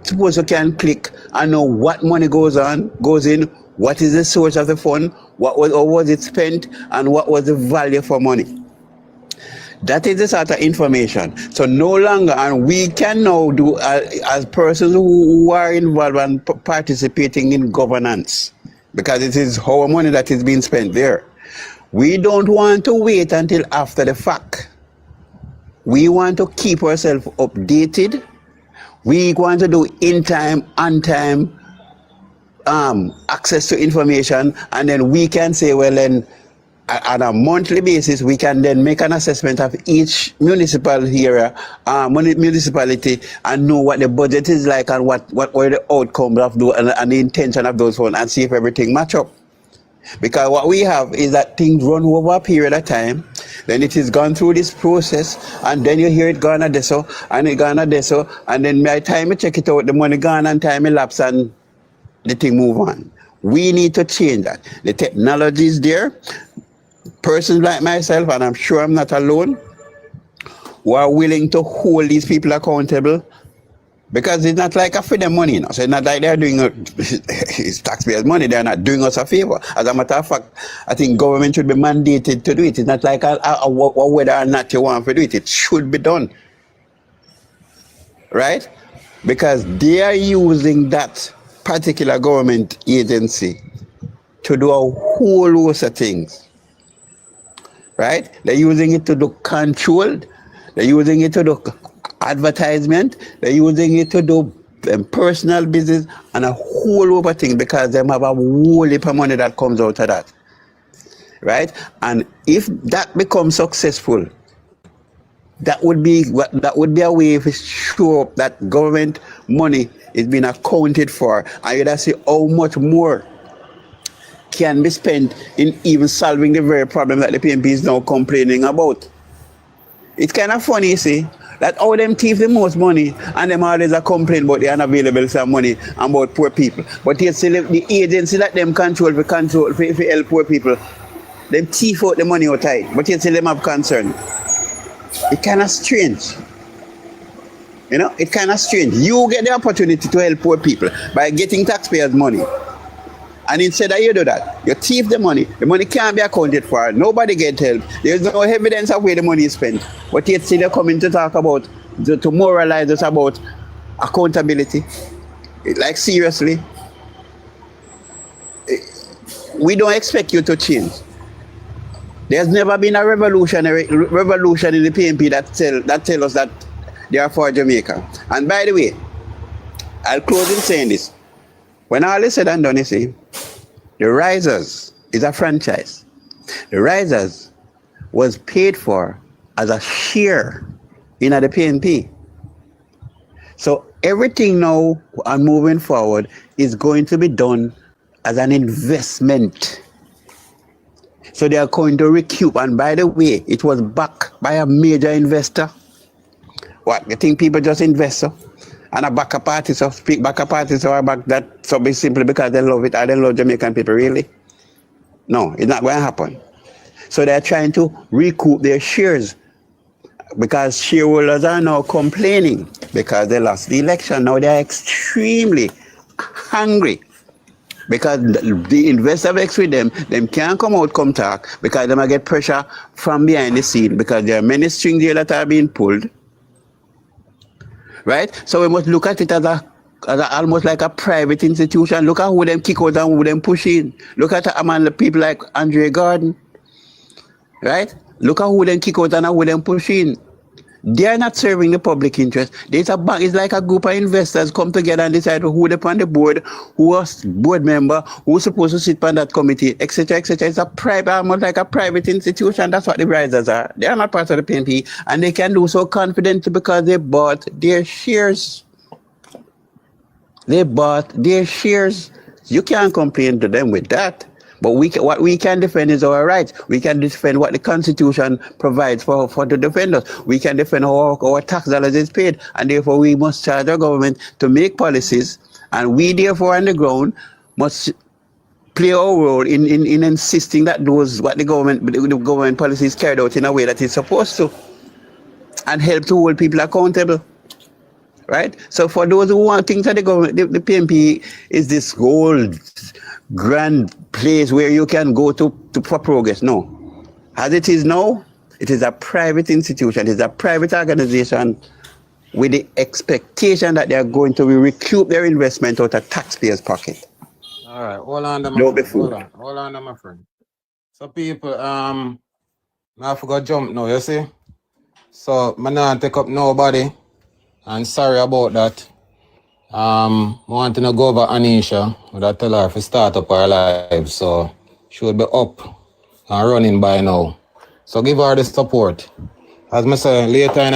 suppose I can click and know what money goes in, what is the source of the fund, how was it spent, and what was the value for money. That is the sort of information. So no longer, and we can now do as persons who are involved and participating in governance, because it is our money that is being spent there. We don't want to wait until after the fact. We want to keep ourselves updated. We want to do in time, on time, access to information, and then we can say, well, then on a monthly basis, we can then make an assessment of each municipal area, municipality, and know what the budget is like and what were the outcomes of those and the intention of those funds, and see if everything match up. Because what we have is that things run over a period of time, then it is gone through this process, and then you hear it gone at this, and it gone at this, and then by the time you check it out, the money gone and time elapsed and the thing move on. We need to change that. The technology is there. Persons like myself, and I'm sure I'm not alone, who are willing to hold these people accountable. Because it's not like a for them money, you know. So it's not like they're doing it's taxpayers' money. They're not doing us a favor. As a matter of fact, I think government should be mandated to do it. It's not like whether or not you want to do it. It should be done, right? Because they are using that particular government agency to do a whole host of things, right? They're using it to do control. They're using it to do advertisement. They're using it to do personal business and a whole lot of things because they have a whole heap of money that comes out of that, right? And if that becomes successful, that would be a way to show that government money is being accounted for, and you'd see how much more can be spent in even solving the very problem that the PNP is now complaining about. It's kind of funny, you see, that all them thief the most money and them always are complaining about the unavailable some money and about poor people. But yet still the agency that them control for help poor people, them thief out the money outside, but yet still them have concern. It's kind of strange. You know, it's kind of strange. You get the opportunity to help poor people by getting taxpayers' money. And instead of you do that, you thief the money can't be accounted for, nobody gets help, there's no evidence of where the money is spent. But yet still you're coming to talk about, to moralize us about accountability. Like seriously. We don't expect you to change. There's never been a revolution in the PNP that tell us that they are for Jamaica. And by the way, I'll close in saying this. When all is said and done, you see, the Risers is a franchise. The Risers was paid for as a share in the PNP. So everything now and moving forward is going to be done as an investment. So they are going to recoup. And by the way, it was backed by a major investor. What, you think people just invest so? And a backup parties or speak backup parties or back that so be simply because they love it or they love Jamaican people, really? No, it's not going to happen. So they're trying to recoup their shares because shareholders are now complaining because they lost the election. Now they're extremely hungry because the investor vex with them can't come out, come talk because they might get pressure from behind the scene because there are many strings here that are being pulled. Right? So we must look at it as almost like a private institution. Look at who them kick out and who them push in. Look at people like Andre Gordon. Right? Look at who them kick out and who them push in. They are not serving the public interest. There's a bank, it's like a group of investors come together and decide who they on the board, who was board member, who's supposed to sit on that committee, etc., etc. It's a private, almost like a private institution. That's what the Risers are. They are not part of the PNP, and they can do so confidently because they bought their shares. They bought their shares. You can't complain to them with that. But what we can defend is our rights. We can defend what the Constitution provides for the defenders. We can defend how our tax dollars is paid. And therefore, we must charge our government to make policies. And we, therefore, on the ground, must play our role in insisting that the government policies carried out in a way that it's supposed to. And help to hold people accountable. Right? So for those who want things that the government, the PNP is this whole grand place where you can go to for progress. No. As it is now, it is a private institution. It is a private organization with the expectation that they are going to recoup their investment out of taxpayers' pocket. All right, hold on, my friend. So people, I forgot jump now, you see? So I'm not take up nobody. And sorry about that. I want to go over Anisha, but I tell her to start up her live, so she will be up and running by now. So give her the support. As I say, later in